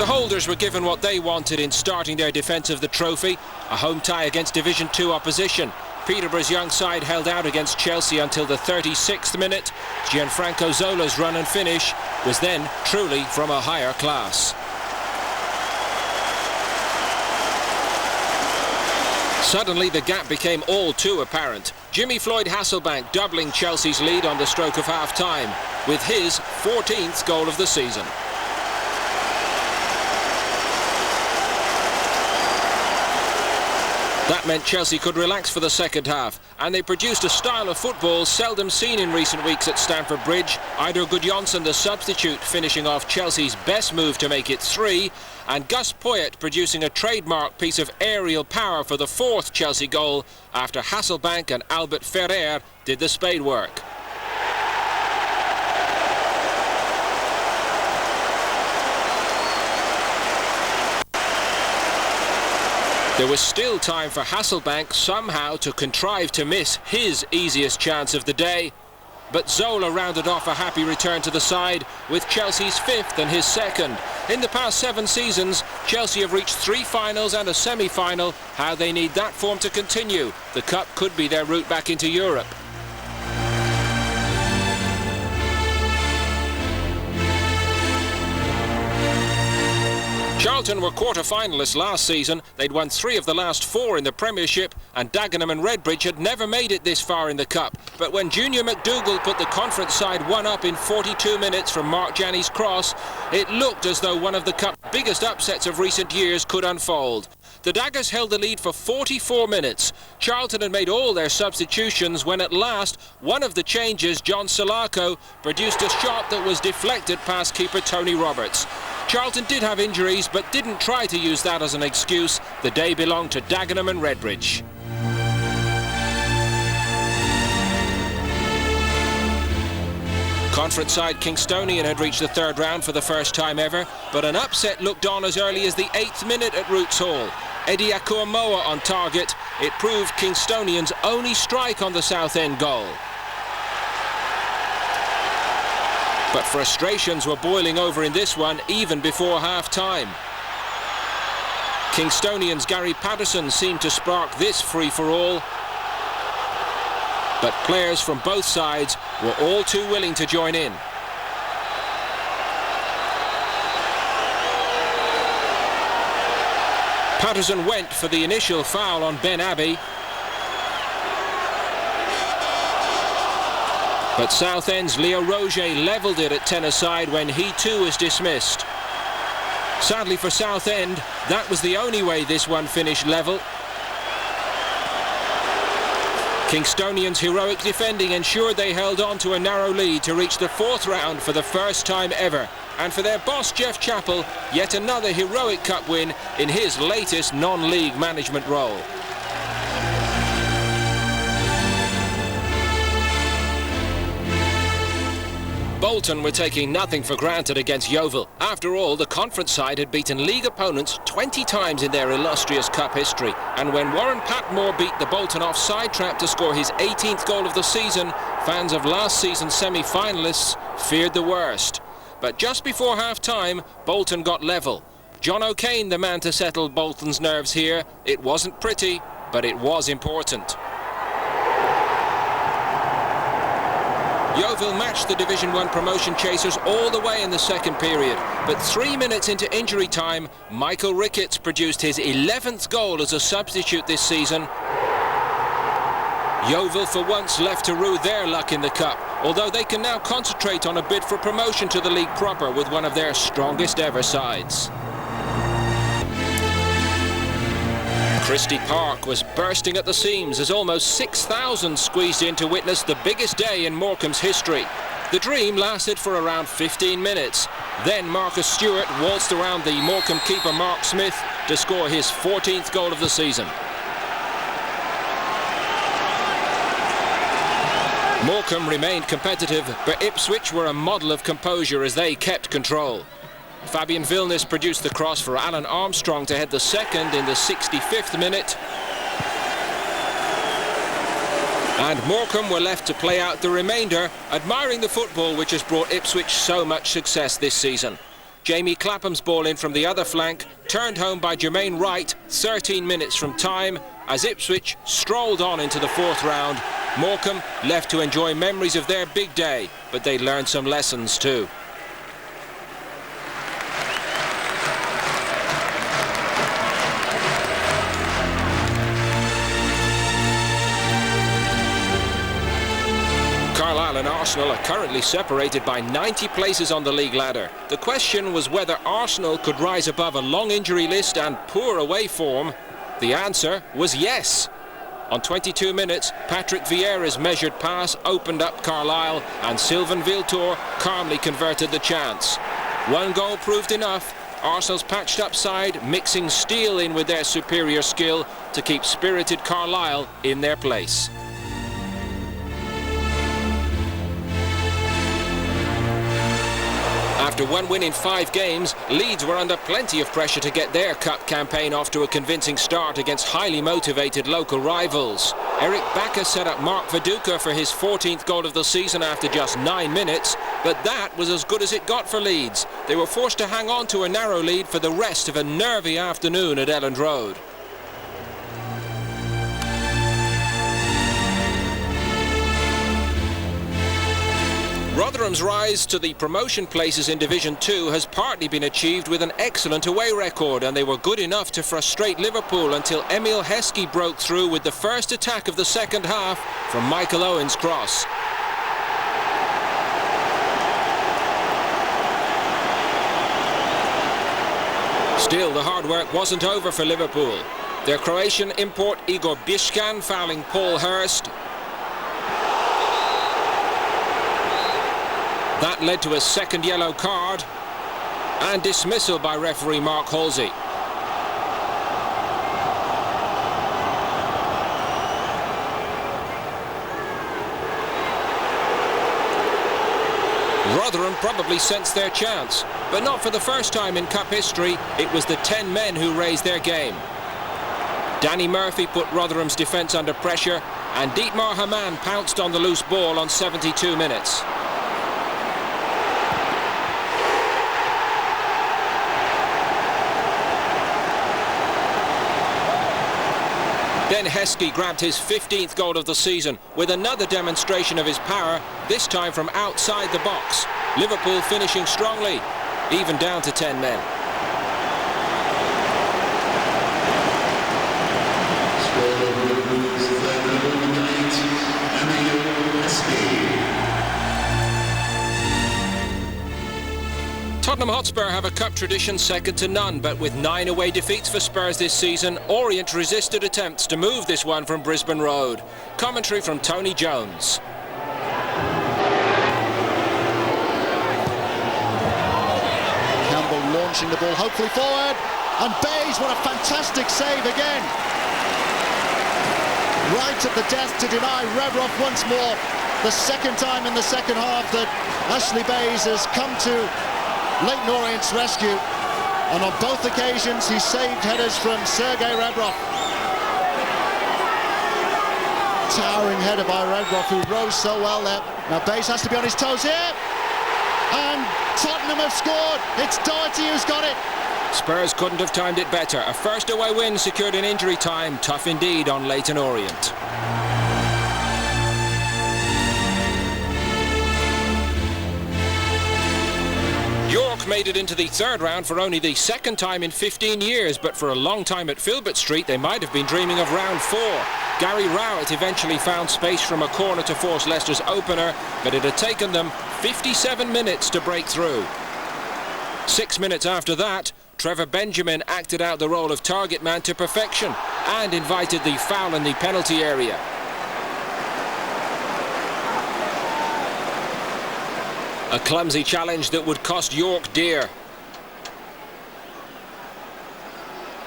The holders were given what they wanted in starting their defence of the trophy, a home tie against Division 2 opposition. Peterborough's young side held out against Chelsea until the 36th minute. Gianfranco Zola's run and finish was then truly from a higher class. Suddenly the gap became all too apparent. Jimmy Floyd Hasselbaink doubling Chelsea's lead on the stroke of half-time with his 14th goal of the season. That meant Chelsea could relax for the second half, and they produced a style of football seldom seen in recent weeks at Stamford Bridge. Eidur Gudjohnsen, the substitute, finishing off Chelsea's best move to make it 3, and Gus Poyet producing a trademark piece of aerial power for the 4th Chelsea goal after Hasselbaink and Albert Ferrer did the spade work. There was still time for Hasselbaink somehow to contrive to miss his easiest chance of the day. But Zola rounded off a happy return to the side with Chelsea's 5th and his 2nd. In the past 7 seasons, Chelsea have reached 3 finals and a semi-final. How they need that form to continue. The cup could be their route back into Europe. Charlton were quarter-finalists last season. They'd won 3 of the last 4 in the Premiership, and Dagenham and Redbridge had never made it this far in the Cup. But when Junior McDougall put the conference side 1 up in 42 minutes from Mark Janney's cross, it looked as though one of the Cup's biggest upsets of recent years could unfold. The Daggers held the lead for 44 minutes. Charlton had made all their substitutions when at last one of the changes, John Salako, produced a shot that was deflected past keeper Tony Roberts. Charlton did have injuries but didn't try to use that as an excuse. The day belonged to Dagenham and Redbridge. Conference side Kingstonian had reached the 3rd round for the first time ever, but an upset looked on as early as the 8th minute at Roots Hall. Eddie Akuamoa on target. It proved Kingstonian's only strike on the Southend goal. But frustrations were boiling over in this one even before half-time. Kingstonian's Gary Patterson seemed to spark this free-for-all. But players from both sides were all too willing to join in. Patterson went for the initial foul on Ben Abbey. But Southend's Leo Roger levelled it at ten-a-side when he too was dismissed. Sadly for Southend, that was the only way this one finished level. Kingstonian's heroic defending ensured they held on to a narrow lead to reach the 4th round for the first time ever. And for their boss Jeff Chappell, yet another heroic cup win in his latest non-league management role. Bolton were taking nothing for granted against Yeovil. After all, the conference side had beaten league opponents 20 times in their illustrious cup history. And when Warren Patmore beat the Bolton offside trap to score his 18th goal of the season, fans of last season's semi-finalists feared the worst. But just before half-time, Bolton got level. John O'Kane, the man to settle Bolton's nerves here. It wasn't pretty, but it was important. Yeovil matched the Division 1 promotion chasers all the way in the second period. But 3 minutes into injury time, Michael Ricketts produced his 11th goal as a substitute this season. Yeovil for once left to rue their luck in the Cup, although they can now concentrate on a bid for promotion to the league proper with one of their strongest ever sides. Christie Park was bursting at the seams as almost 6,000 squeezed in to witness the biggest day in Morecambe's history. The dream lasted for around 15 minutes. Then Marcus Stewart waltzed around the Morecambe keeper Mark Smith to score his 14th goal of the season. Morecambe remained competitive, but Ipswich were a model of composure as they kept control. Fabian Vilnius produced the cross for Alan Armstrong to head the second in the 65th minute. And Morecambe were left to play out the remainder, admiring the football which has brought Ipswich so much success this season. Jamie Clapham's ball in from the other flank, turned home by Jermaine Wright, 13 minutes from time, as Ipswich strolled on into the fourth round. Morecambe left to enjoy memories of their big day, but they learned some lessons too. Carlisle and Arsenal are currently separated by 90 places on the league ladder. The question was whether Arsenal could rise above a long injury list and poor away form. The answer was yes. On 22 minutes, Patrick Vieira's measured pass opened up Carlisle, and Sylvain Wiltord calmly converted the chance. One goal proved enough. Arsenal's patched up side mixing steel in with their superior skill to keep spirited Carlisle in their place. After one win in 5 games, Leeds were under plenty of pressure to get their cup campaign off to a convincing start against highly motivated local rivals. Eric Bakker set up Mark Viduka for his 14th goal of the season after just 9 minutes, but that was as good as it got for Leeds. They were forced to hang on to a narrow lead for the rest of a nervy afternoon at Elland Road. Rotherham's rise to the promotion places in Division 2 has partly been achieved with an excellent away record, and they were good enough to frustrate Liverpool until Emile Heskey broke through with the first attack of the second half from Michael Owen's cross. Still, the hard work wasn't over for Liverpool. Their Croatian import Igor Bishkan fouling Paul Hurst. That led to a second yellow card and dismissal by referee Mark Halsey. Rotherham probably sensed their chance, but not for the first time in cup history. It was the 10 men who raised their game. Danny Murphy put Rotherham's defence under pressure, and Dietmar Hamann pounced on the loose ball on 72 minutes. Then Heskey grabbed his 15th goal of the season with another demonstration of his power, this time from outside the box. Liverpool finishing strongly, even down to 10 men. Tottenham Hotspur have a cup tradition second to none, but with 9 away defeats for Spurs this season, Orient resisted attempts to move this one from Brisbane Road. Commentary from Tony Jones. Campbell launching the ball hopefully forward, and Bays, what a fantastic save again. Right at the death to deny Rebrov once more. The second time in the second half that Ashley Bays has come to Leyton Orient's rescue, and on both occasions he saved headers from Sergei Rebrov. Towering header by Rebrov, who rose so well there. Now Bays has to be on his toes here, and Tottenham have scored. It's Doherty who's got it. Spurs couldn't have timed it better. A first away win secured in injury time. Tough indeed on Leyton Orient. York made it into the third round for only the second time in 15 years, but for a long time at Filbert Street they might have been dreaming of round 4. Gary Rowett eventually found space from a corner to force Leicester's opener, but it had taken them 57 minutes to break through. 6 minutes after that, Trevor Benjamin acted out the role of target man to perfection and invited the foul in the penalty area. A clumsy challenge that would cost York dear.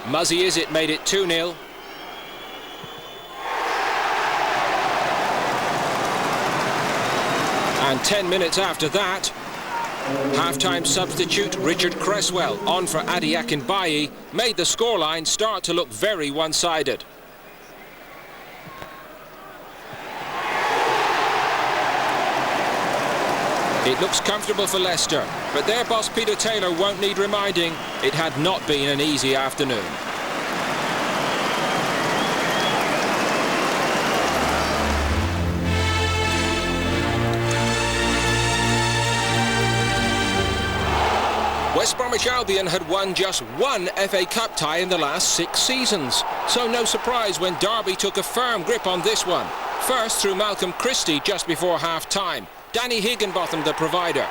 Muzzy Izzet made it 2-0. And 10 minutes after that, half-time substitute Richard Cresswell, on for Adi Akinbaye, made the scoreline start to look very one-sided. It It looks comfortable for Leicester, but their boss Peter Taylor won't need reminding. It had not been an easy afternoon. West Bromwich Albion had won just one FA Cup tie in the last 6 seasons, so no surprise when Derby took a firm grip on this one. First through Malcolm Christie just before half-time. Danny Higginbotham the provider.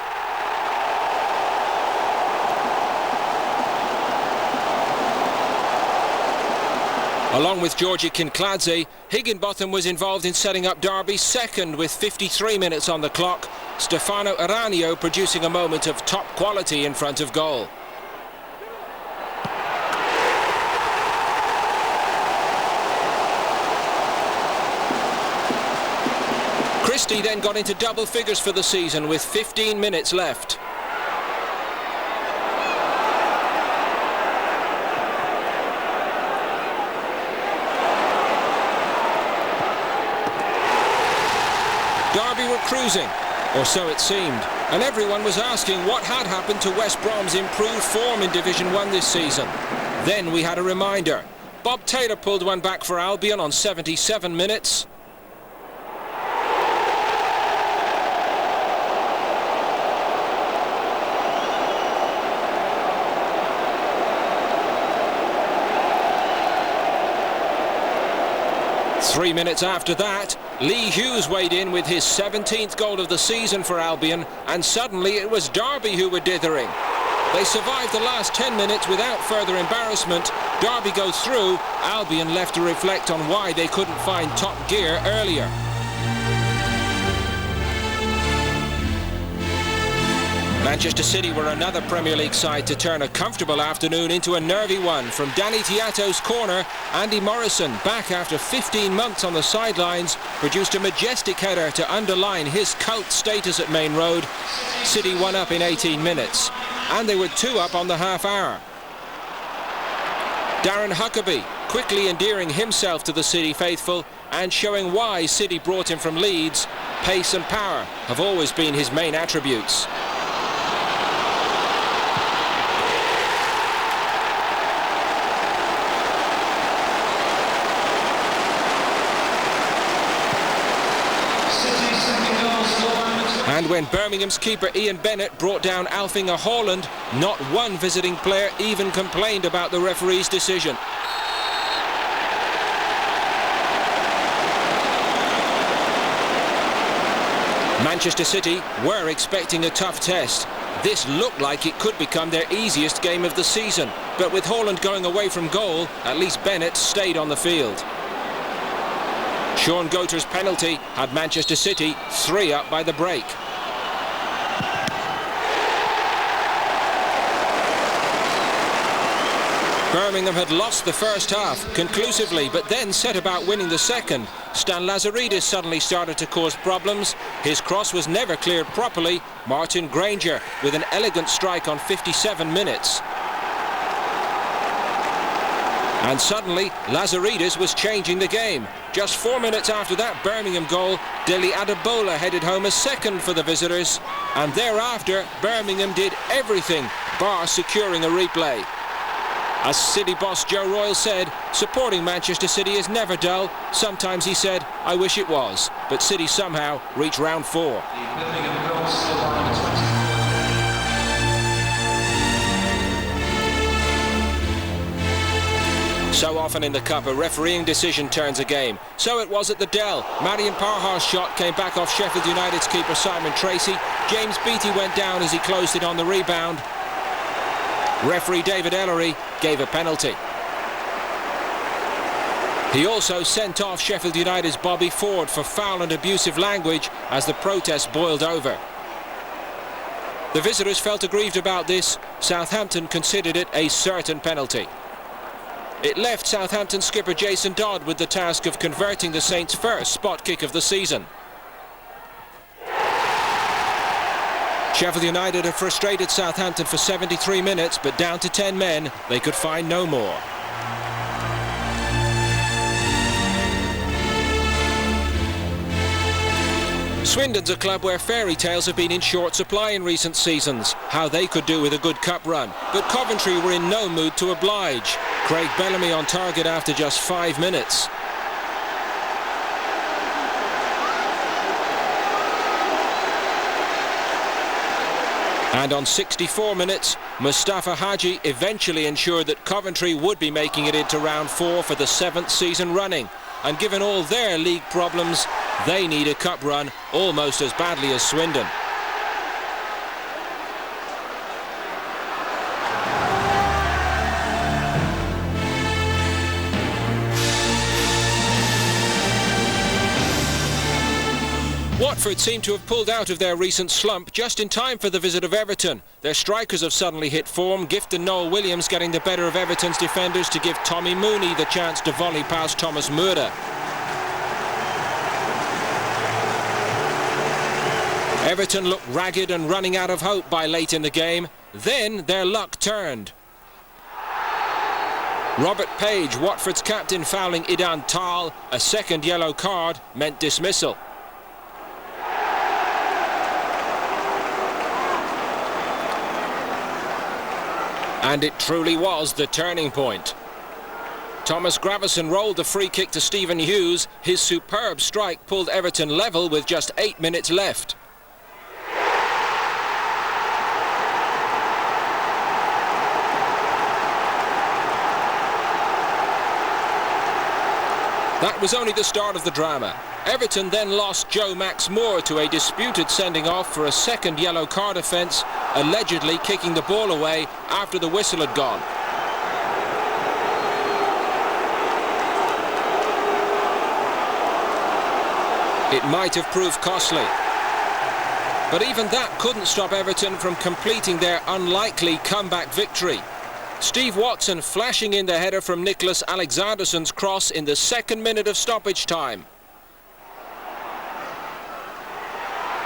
Along with Georgie Kinkladze, Higginbotham was involved in setting up Derby's second with 53 minutes on the clock. Stefano Aranio producing a moment of top quality in front of goal. Christie then got into double figures for the season with 15 minutes left. Derby were cruising, or so it seemed, and everyone was asking what had happened to West Brom's improved form in Division 1 this season. Then we had a reminder. Bob Taylor pulled one back for Albion on 77 minutes. Three minutes after that, Lee Hughes weighed in with his 17th goal of the season for Albion, and suddenly it was Derby who were dithering. They survived the last 10 minutes without further embarrassment. Derby go through, Albion left to reflect on why they couldn't find top gear earlier. Manchester City were another Premier League side to turn a comfortable afternoon into a nervy one. From Danny Tiato's corner, Andy Morrison, back after 15 months on the sidelines, produced a majestic header to underline his cult status at Main Road. City won up in 18 minutes, and they were 2 up on the half hour. Darren Huckabee quickly endearing himself to the City faithful and showing why City brought him from Leeds. Pace and power have always been his main attributes. And when Birmingham's keeper Ian Bennett brought down Alfhinger Haaland, not one visiting player even complained about the referee's decision. Manchester City were expecting a tough test. This looked like it could become their easiest game of the season, but with Haaland going away from goal, at least Bennett stayed on the field. Sean Goater's penalty had Manchester City 3 up by the break. Birmingham had lost the first half conclusively, but then set about winning the second. Stan Lazaridis suddenly started to cause problems. His cross was never cleared properly. Martin Granger with an elegant strike on 57 minutes. And suddenly, Lazaridis was changing the game. Just 4 minutes after that Birmingham goal, Dele Adebola headed home a second for the visitors. And thereafter, Birmingham did everything bar securing a replay. As City boss Joe Royle said, supporting Manchester City is never dull. Sometimes he said, I wish it was. But City somehow reached round 4. So often in the Cup, a refereeing decision turns a game. So it was at the Dell. Marian Parhar's shot came back off Sheffield United's keeper Simon Tracy. James Beattie went down as he closed it on the rebound. Referee David Ellery gave a penalty. He also sent off Sheffield United's Bobby Ford for foul and abusive language as the protest boiled over. The visitors felt aggrieved about this. Southampton considered it a certain penalty. It left Southampton skipper Jason Dodd with the task of converting the Saints' first spot kick of the season. Sheffield United had frustrated Southampton for 73 minutes, but down to 10 men, they could find no more. Swindon's a club where fairy tales have been in short supply in recent seasons, how they could do with a good cup run. But Coventry were in no mood to oblige. Craig Bellamy on target after just 5 minutes. And on 64 minutes, Mustafa Hadji eventually ensured that Coventry would be making it into round 4 for the 7th season running. And given all their league problems, they need a cup run almost as badly as Swindon. Watford seem to have pulled out of their recent slump just in time for the visit of Everton. Their strikers have suddenly hit form, Gift and Noel Williams getting the better of Everton's defenders to give Tommy Mooney the chance to volley past Thomas Müller. Everton looked ragged and running out of hope by late in the game. Then their luck turned. Robert Page, Watford's captain, fouling Idan Tal. A second yellow card meant dismissal. And it truly was the turning point. Thomas Gravesen rolled the free kick to Stephen Hughes. His superb strike pulled Everton level with just 8 minutes left. That was only the start of the drama. Everton then lost Joe Max Moore to a disputed sending off for a second yellow card offence, allegedly kicking the ball away after the whistle had gone. It might have proved costly. But even that couldn't stop Everton from completing their unlikely comeback victory. Steve Watson flashing in the header from Nicholas Alexandersson's cross in the 2nd minute of stoppage time.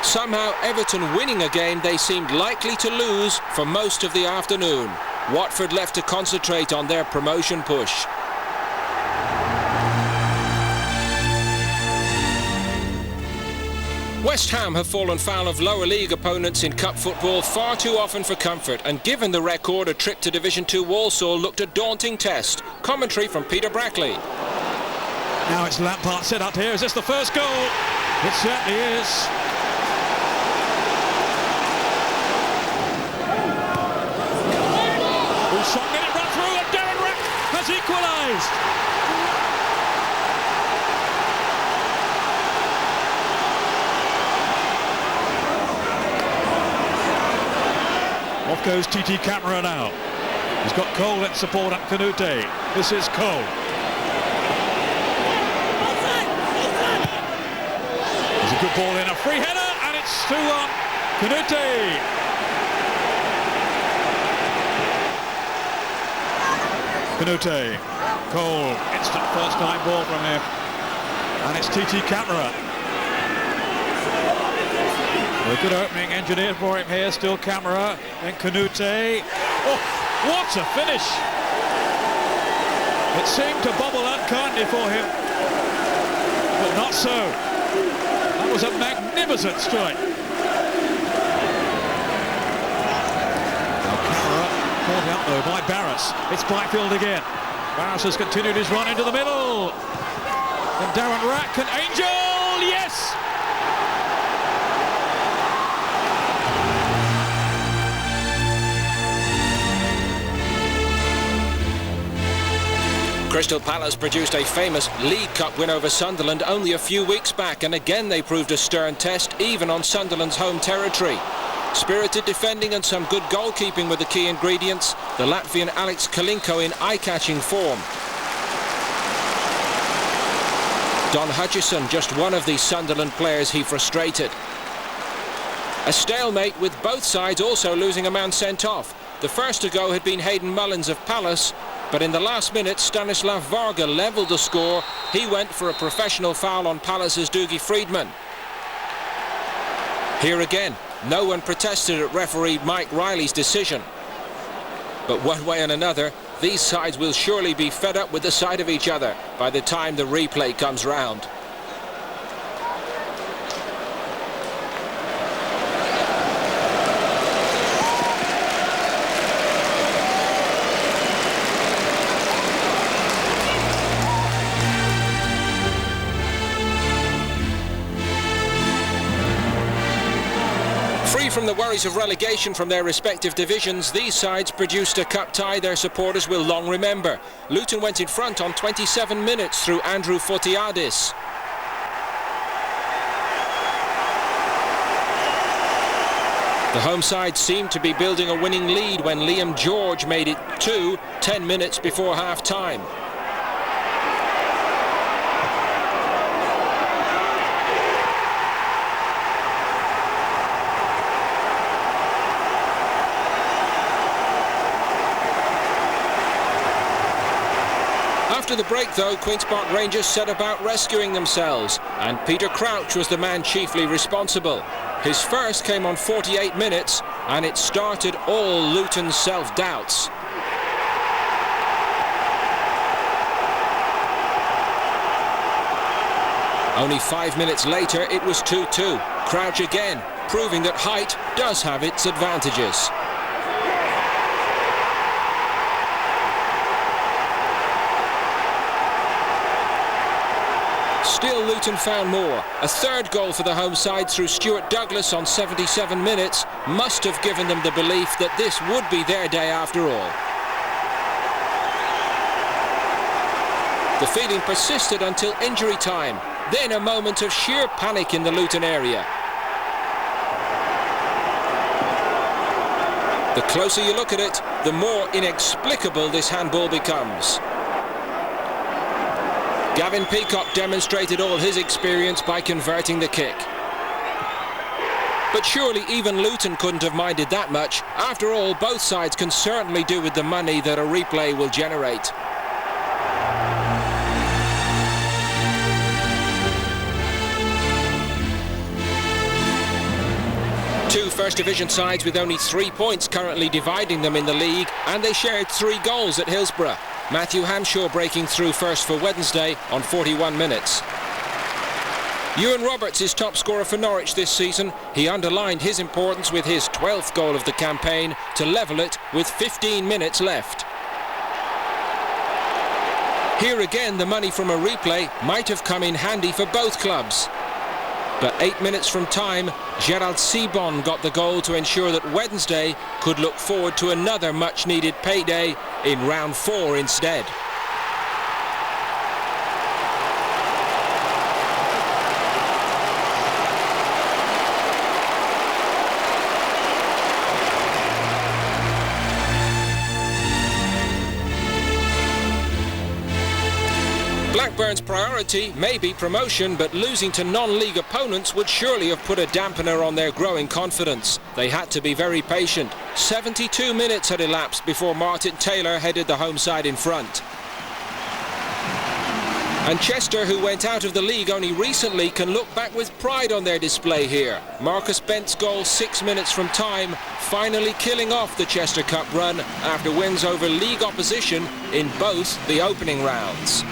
Somehow Everton winning a game they seemed likely to lose for most of the afternoon. Watford left to concentrate on their promotion push. West Ham have fallen foul of lower league opponents in cup football far too often for comfort, and given the record, a trip to Division 2 Walsall looked a daunting test. Commentary from Peter Brackley. Now it's Lampard set up here. Is this the first goal? It certainly is. Ulsong let it run through, and Darren Rack has equalised. Off goes TT Camara now. He's got Cole in support and Canute. This is Cole. There's a good ball in, a free header, and it's 2-1. Canute. Canute. Cole. Instant first-time ball from him. And it's TT Camara. A good opening engineered for him here, still Camara, then Canute. Oh, what a finish! It seemed to bubble unkindly for him, but not so. That was a magnificent strike. Now Camara caught out though by Barras. It's Byfield again. Barras has continued his run into the middle. And Darren Rack and Angel, yes! Crystal Palace produced a famous League Cup win over Sunderland only a few weeks back, and again they proved a stern test, even on Sunderland's home territory. Spirited defending and some good goalkeeping were the key ingredients. The Latvian Alex Kalinko in eye-catching form. Don Hutchison, just one of the Sunderland players he frustrated. A stalemate with both sides also losing a man sent off. The first to go had been Hayden Mullins of Palace, but in the last minute Stanislav Varga levelled the score. He went for a professional foul on Palace's Dougie Freedman. Here again, no one protested at referee Mike Riley's decision. But one way and another, these sides will surely be fed up with the sight of each other by the time the replay comes round. from the worries of relegation from their respective divisions, these sides produced a cup tie their supporters will long remember. Luton went in front on 27 minutes through Andrew Fotiadis. The home side seemed to be building a winning lead when Liam George made it 10 minutes before half-time. After the break, though, Queen's Park Rangers set about rescuing themselves, and Peter Crouch was the man chiefly responsible. His first came on 48 minutes, and it started all Luton's self-doubts. Only 5 minutes later, it was 2-2. Crouch again, proving that height does have its advantages. Still, Luton found more. A third goal for the home side through Stuart Douglas on 77 minutes must have given them the belief that this would be their day after all. The feeling persisted until injury time. Then a moment of sheer panic in the Luton area. The closer you look at it, the more inexplicable this handball becomes. Gavin Peacock demonstrated all his experience by converting the kick. But surely even Luton couldn't have minded that much. After all, both sides can certainly do with the money that a replay will generate. Two First Division sides with only 3 points currently dividing them in the league, and they shared 3 goals at Hillsborough. Matthew Hamshaw breaking through first for Wednesday on 41 minutes. Ewan Roberts is top scorer for Norwich this season. He underlined his importance with his 12th goal of the campaign to level it with 15 minutes left. Here again, the money from a replay might have come in handy for both clubs. But 8 minutes from time, Gerald Seabon got the goal to ensure that Wednesday could look forward to another much-needed payday in round 4 instead. Blackburn's priority may be promotion, but losing to non-league opponents would surely have put a dampener on their growing confidence. They had to be very patient. 72 minutes had elapsed before Martin Taylor headed the home side in front. And Chester, who went out of the league only recently, can look back with pride on their display here. Marcus Bent's goal 6 minutes from time, finally killing off the Chester Cup run after wins over league opposition in both the opening rounds.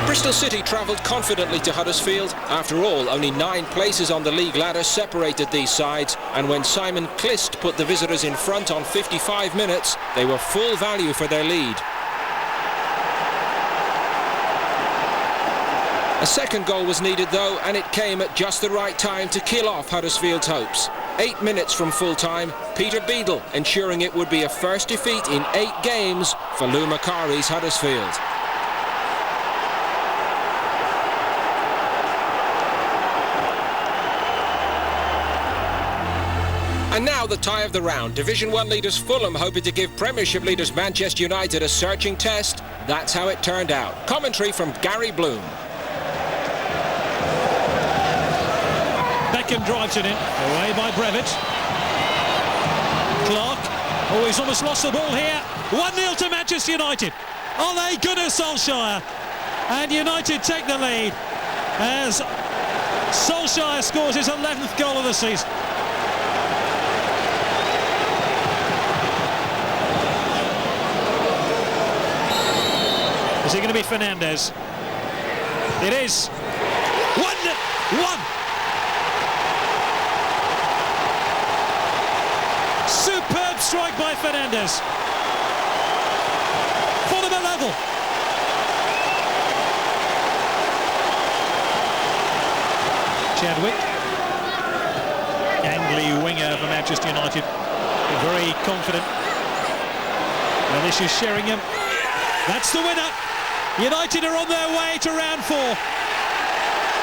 Bristol City travelled confidently to Huddersfield. After all, only 9 places on the league ladder separated these sides, and when Simon Clist put the visitors in front on 55 minutes, they were full value for their lead. A second goal was needed though, and it came at just the right time to kill off Huddersfield's hopes. 8 minutes from full time, Peter Beadle ensuring it would be a first defeat in 8 games for Lou Macari's Huddersfield. And now the tie of the round. Division 1 leaders Fulham hoping to give Premiership leaders Manchester United a searching test. That's how it turned out. Commentary from Gary Bloom. Beckham drives it in, away by Brevitt. Clark, oh, he's almost lost the ball here. 1-0 to Manchester United. Oh, they good at Solskjaer. And United take the lead as Solskjaer scores his 11th goal of the season. Is it going to be Fernandez? It is. 1-1. Superb strike by Fernandez. For the the level. Chadwick, angly winger for Manchester United, very confident. Well, this is Sheringham. That's the winner. United are on their way to round 4.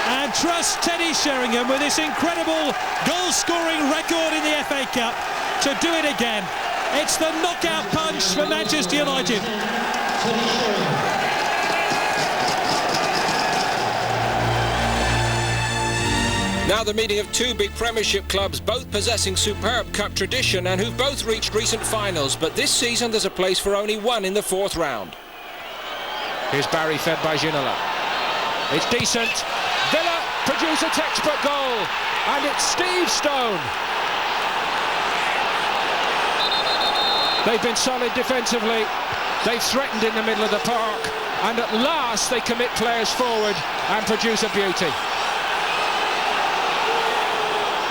And trust Teddy Sheringham with this incredible goal-scoring record in the FA Cup to do it again. It's the knockout punch for Manchester United. Now the meeting of two big Premiership clubs, both possessing superb cup tradition and who've both reached recent finals, but this season there's a place for only one in the 4th round. Here's Barry fed by Ginola. It's decent. Villa produce a textbook goal, and it's Steve Stone. They've been solid defensively. They've threatened in the middle of the park, and at last they commit players forward and produce a beauty.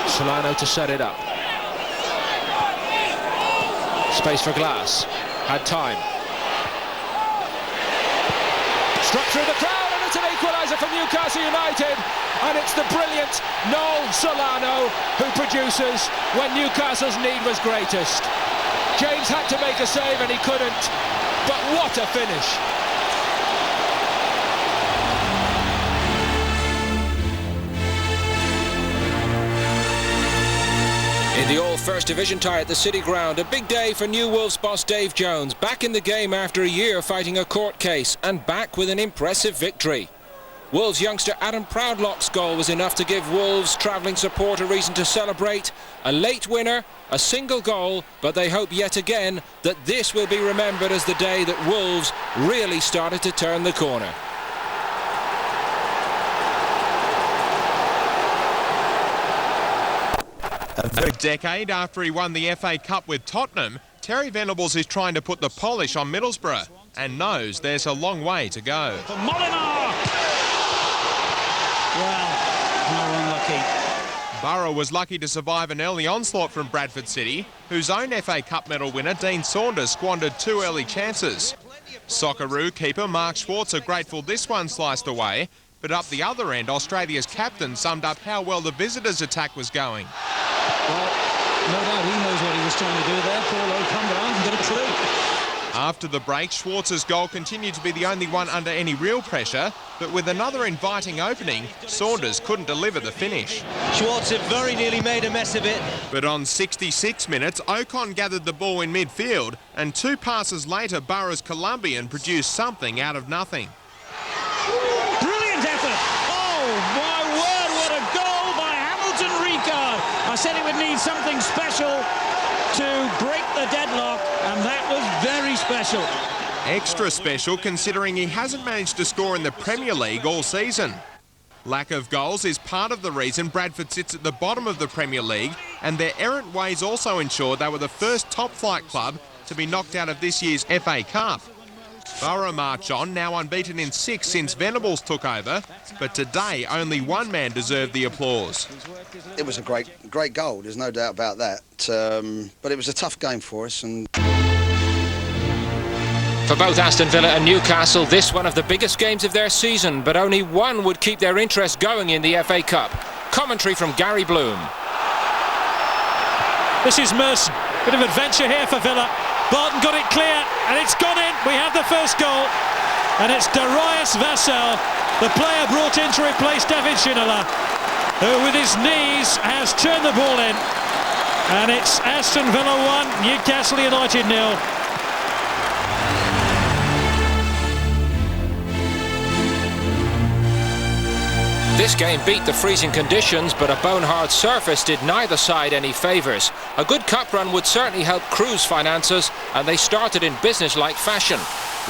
Solano to set it up. Space for Glass. Had time. Struck through the crowd, and it's an equaliser for Newcastle United. And it's the brilliant Noel Solano who produces when Newcastle's need was greatest. James had to make a save and he couldn't. But what a finish! In the All First Division tie at the City Ground, a big day for New Wolves boss Dave Jones, back in the game after a year fighting a court case, and back with an impressive victory. Wolves youngster Adam Proudlock's goal was enough to give Wolves travelling support a reason to celebrate. A late winner, a single goal, but they hope yet again that this will be remembered as the day that Wolves really started to turn the corner. A decade after he won the FA Cup with Tottenham, Terry Venables is trying to put the polish on Middlesbrough and knows there's a long way to go. For Molinar! Well, how unlucky. Borough was lucky to survive an early onslaught from Bradford City, whose own FA Cup medal winner Dean Saunders squandered 2 early chances. Socceroo keeper Mark Schwarzer grateful this one sliced away, but up the other end, Australia's captain summed up how well the visitors' attack was going. Well, no doubt he knows what he was trying to do there. Paul O'Cumberland can get a clue. After the break, Schwarzer's goal continued to be the only one under any real pressure, but with another inviting opening, Saunders couldn't deliver the finish. Schwarzer very nearly made a mess of it. But on 66 minutes, Ocon gathered the ball in midfield, and 2 passes later, Borough's Colombian produced something out of nothing. Brilliant effort! Oh, my word, what a goal by Hamilton Ricard! I said he would need something special to break the deadlock, and that was very special. Extra special considering he hasn't managed to score in the Premier League all season. Lack of goals is part of the reason Bradford sits at the bottom of the Premier League, and their errant ways also ensured they were the first top-flight club to be knocked out of this year's FA Cup. Borough march on, now unbeaten in 6 since Venables took over, but today only one man deserved the applause. It was a great goal, there's no doubt about that, but it was a tough game for us. And For both Aston Villa and Newcastle, this one of the biggest games of their season, but only one would keep their interest going in the FA Cup. Commentary from Gary Bloom. This is Merson. Bit of adventure here for Villa. Barton got it clear, and it's gone in. We have the first goal, and it's Darius Vassell, the player brought in to replace David Ginola, who with his knees has turned the ball in. And it's Aston Villa 1, Newcastle United 0. This game beat the freezing conditions, but a bone-hard surface did neither side any favours. A good cup run would certainly help Crewe's finances, and they started in business-like fashion.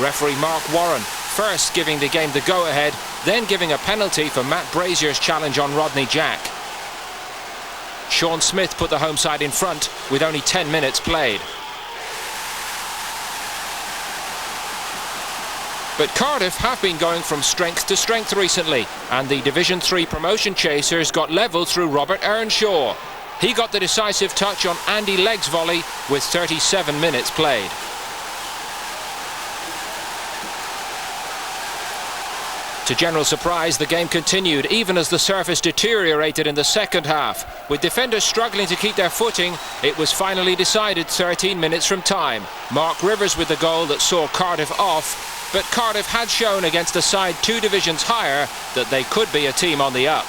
Referee Mark Warren first giving the game the go-ahead, then giving a penalty for Matt Brazier's challenge on Rodney Jack. Sean Smith put the home side in front with only 10 minutes played. But Cardiff have been going from strength to strength recently, and the Division 3 promotion chasers got level through Robert Earnshaw. He got the decisive touch on Andy Legg's volley with 37 minutes played. To general surprise, the game continued, even as the surface deteriorated in the second half. With defenders struggling to keep their footing, it was finally decided 13 minutes from time. Mark Rivers with the goal that saw Cardiff off, but Cardiff had shown against a side 2 divisions higher that they could be a team on the up.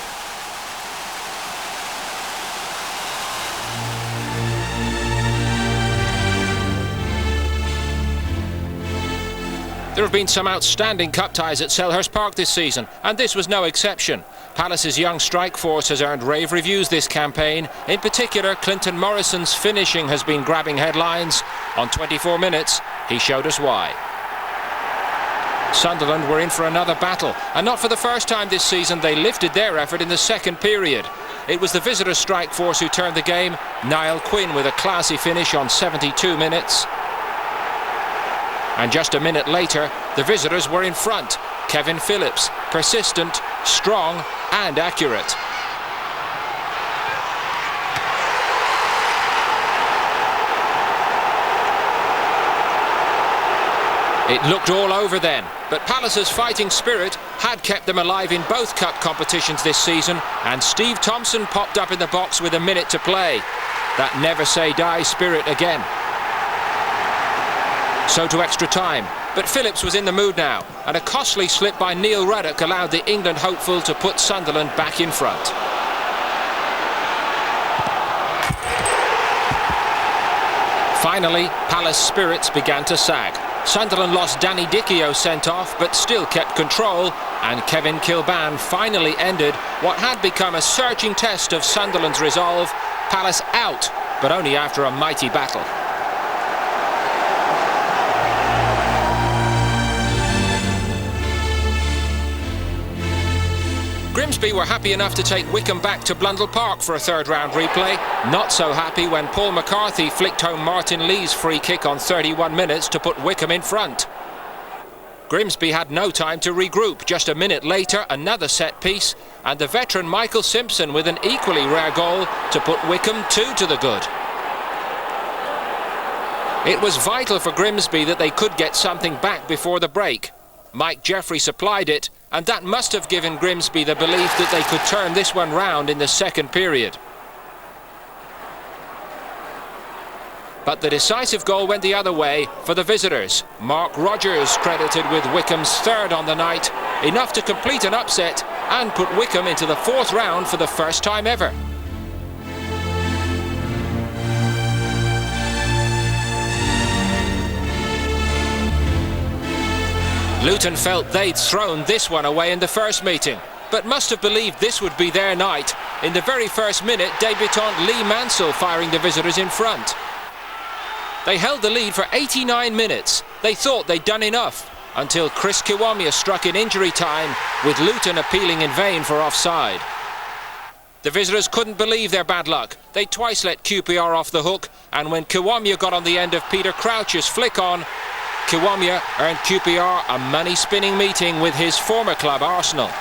There have been some outstanding cup ties at Selhurst Park this season, and this was no exception. Palace's young strike force has earned rave reviews this campaign. In particular, Clinton Morrison's finishing has been grabbing headlines. On 24 minutes, he showed us why. Sunderland were in for another battle, and not for the first time this season. They lifted their effort in the second period. It was the visitor strike force who turned the game. Niall Quinn with a classy finish on 72 minutes. And just a minute later, the visitors were in front. Kevin Phillips, persistent, strong and accurate. It looked all over then, but Palace's fighting spirit had kept them alive in both cup competitions this season, and Steve Thompson popped up in the box with a minute to play. That never say die spirit again. So to extra time, but Phillips was in the mood now, and a costly slip by Neil Ruddock allowed the England hopeful to put Sunderland back in front. Finally, Palace spirits began to sag. Sunderland lost Danny Dichio sent off, but still kept control, and Kevin Kilbane finally ended what had become a searching test of Sunderland's resolve. Palace out, but only after a mighty battle. Grimsby were happy enough to take Wycombe back to Blundell Park for a third-round replay. Not so happy when Paul McCarthy flicked home Martin Lee's free kick on 31 minutes to put Wycombe in front. Grimsby had no time to regroup. Just a minute later, another set piece, and the veteran Michael Simpson with an equally rare goal to put Wycombe 2 to the good. It was vital for Grimsby that they could get something back before the break. Mike Jeffrey supplied it, and that must have given Grimsby the belief that they could turn this one round in the second period. But the decisive goal went the other way for the visitors. Mark Rogers credited with Wycombe's third on the night, enough to complete an upset and put Wycombe into the fourth round for the first time ever. Luton felt they'd thrown this one away in the first meeting, but must have believed this would be their night. In the very first minute, debutant Lee Mansell firing the visitors in front. They held the lead for 89 minutes. They thought they'd done enough, until Chris Kiwomya struck in injury time, with Luton appealing in vain for offside. The visitors couldn't believe their bad luck. They twice let QPR off the hook, and when Kiwomya got on the end of Peter Crouch's flick on, Kiwomya earned QPR a money-spinning meeting with his former club, Arsenal.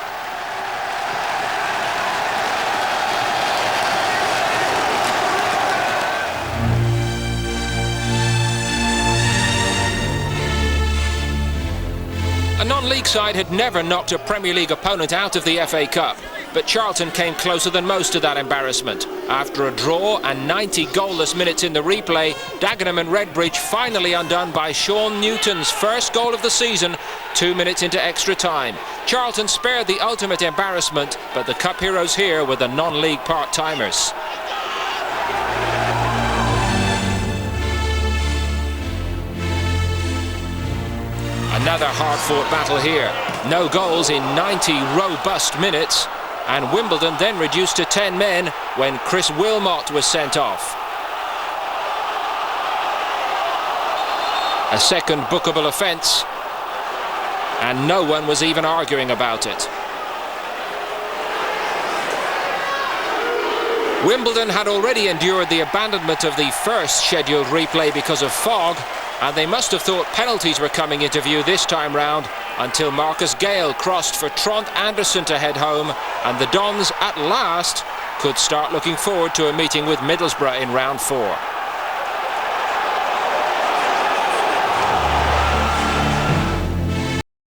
A non-league side had never knocked a Premier League opponent out of the FA Cup, but Charlton came closer than most to that embarrassment. After a draw and 90 goalless minutes in the replay, Dagenham and Redbridge finally undone by Sean Newton's first goal of the season, 2 minutes into extra time. Charlton spared the ultimate embarrassment, but the cup heroes here were the non-league part-timers. Another hard-fought battle here. No goals in 90 robust minutes, and Wimbledon then reduced to 10 men when Chris Wilmot was sent off. A second bookable offence, and no one was even arguing about it. Wimbledon had already endured the abandonment of the first scheduled replay because of fog, and they must have thought penalties were coming into view this time round, until Marcus Gale crossed for Trond Anderson to head home, and the Dons at last could start looking forward to a meeting with Middlesbrough in round 4.